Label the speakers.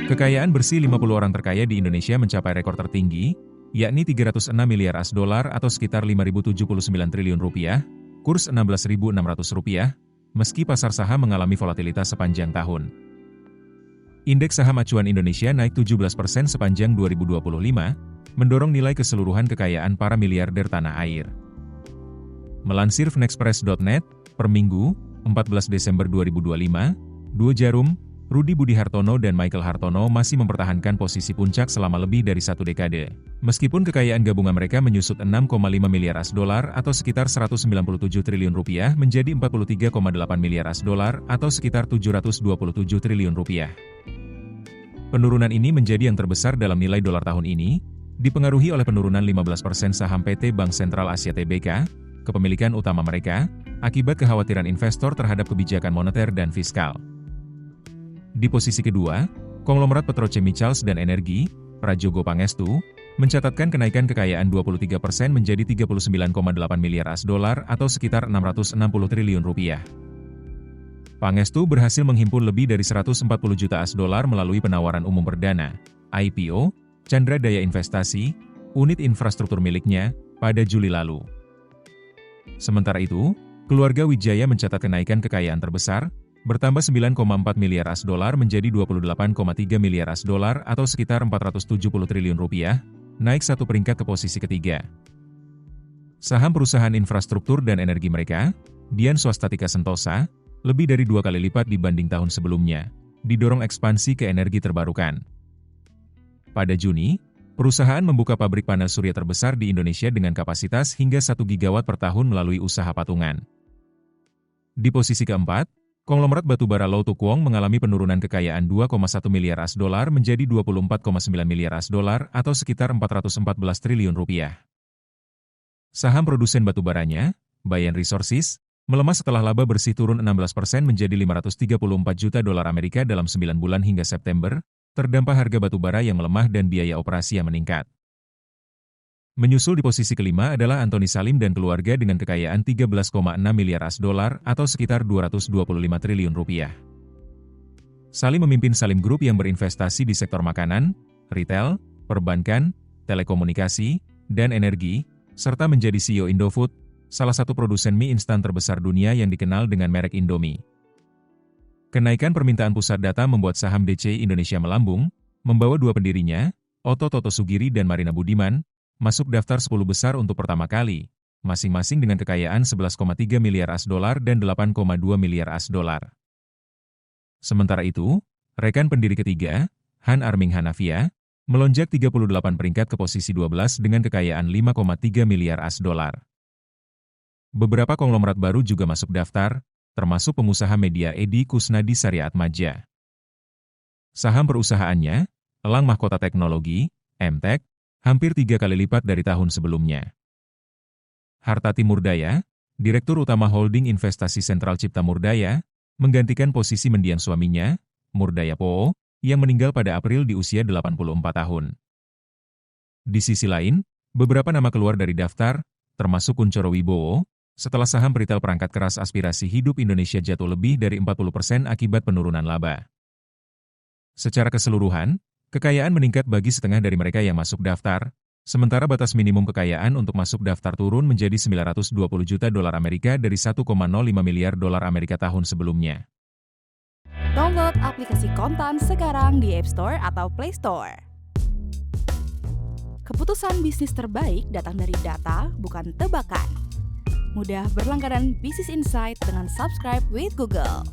Speaker 1: Kekayaan bersih 50 orang terkaya di Indonesia mencapai rekor tertinggi, yakni 306 miliar US$ atau sekitar 5.079 triliun rupiah, kurs Rp16.600, meski pasar saham mengalami volatilitas sepanjang tahun. Indeks saham acuan Indonesia naik 17% sepanjang 2025, mendorong nilai keseluruhan kekayaan para miliarder tanah air. Melansir Fnexpress.net, per Minggu, 14 Desember 2025, Duo Jarum, Rudi Budi Hartono dan Michael Hartono masih mempertahankan posisi puncak selama lebih dari satu dekade. Meskipun kekayaan gabungan mereka menyusut 6,5 miliar US$ atau sekitar 197 triliun rupiah menjadi 43,8 miliar US$ atau sekitar 727 triliun rupiah. Penurunan ini menjadi yang terbesar dalam nilai dolar tahun ini, dipengaruhi oleh penurunan 15% saham PT Bank Sentral Asia Tbk, kepemilikan utama mereka, akibat kekhawatiran investor terhadap kebijakan moneter dan fiskal. Di posisi kedua, konglomerat Petrochemicals dan Energi, Prajogo Pangestu, mencatatkan kenaikan kekayaan 23% menjadi 39,8 miliar US$ atau sekitar 660 triliun rupiah. Pangestu berhasil menghimpun lebih dari 140 juta US$ melalui penawaran umum perdana, IPO, Chandra Daya Investasi, unit infrastruktur miliknya, pada Juli lalu. Sementara itu, keluarga Wijaya mencatat kenaikan kekayaan terbesar, bertambah 9,4 miliar US$ menjadi 28,3 miliar US$ atau sekitar 470 triliun rupiah, naik satu peringkat ke posisi ketiga. Saham perusahaan infrastruktur dan energi mereka, Dian Swastatika Sentosa, lebih dari 2 kali lipat dibanding tahun sebelumnya, didorong ekspansi ke energi terbarukan. Pada Juni, perusahaan membuka pabrik panel surya terbesar di Indonesia dengan kapasitas hingga 1 gigawatt per tahun melalui usaha patungan. Di posisi keempat, konglomerat batubara Loto Kuong mengalami penurunan kekayaan 2,1 miliar US$ menjadi 24,9 miliar US$ atau sekitar 414 triliun rupiah. Saham produsen batubaranya, Bayan Resources, melemah setelah laba bersih turun 16% menjadi 534 juta dolar Amerika dalam 9 bulan hingga September, terdampak harga batubara yang melemah dan biaya operasi yang meningkat. Menyusul di posisi kelima adalah Antoni Salim dan keluarga dengan kekayaan 13,6 miliar US$ atau sekitar 225 triliun rupiah. Salim memimpin Salim Group yang berinvestasi di sektor makanan, retail, perbankan, telekomunikasi, dan energi, serta menjadi CEO Indofood, salah satu produsen mie instan terbesar dunia yang dikenal dengan merek Indomie. Kenaikan permintaan pusat data membuat saham DCI Indonesia melambung, membawa dua pendirinya, Otto Toto Sugiri dan Marina Budiman, masuk daftar 10 besar untuk pertama kali, masing-masing dengan kekayaan 11,3 miliar US$ dan 8,2 miliar US$. Sementara itu, rekan pendiri ketiga, Han Arming Hanafia, melonjak 38 peringkat ke posisi 12 dengan kekayaan 5,3 miliar US$. Beberapa konglomerat baru juga masuk daftar, termasuk pengusaha media Edi Kusnadi Syariatmaja. Saham perusahaannya, Elang Mahkota Teknologi, MTEK, hampir 3 kali lipat dari tahun sebelumnya. Hartati Murdaya, Direktur Utama Holding Investasi Sentral Cipta Murdaya, menggantikan posisi mendiang suaminya, Murdaya Po, yang meninggal pada April di usia 84 tahun. Di sisi lain, beberapa nama keluar dari daftar, termasuk Kunchoro Wibowo, setelah saham retail perangkat keras Aspirasi Hidup Indonesia jatuh lebih dari 40% akibat penurunan laba. Secara keseluruhan, kekayaan meningkat bagi setengah dari mereka yang masuk daftar, sementara batas minimum kekayaan untuk masuk daftar turun menjadi 920 juta dolar Amerika dari 1,05 miliar dolar Amerika tahun sebelumnya.
Speaker 2: Download aplikasi Kontan sekarang di App Store atau Play Store. Keputusan bisnis terbaik datang dari data, bukan tebakan. Mudah berlangganan Business Insight dengan subscribe with Google.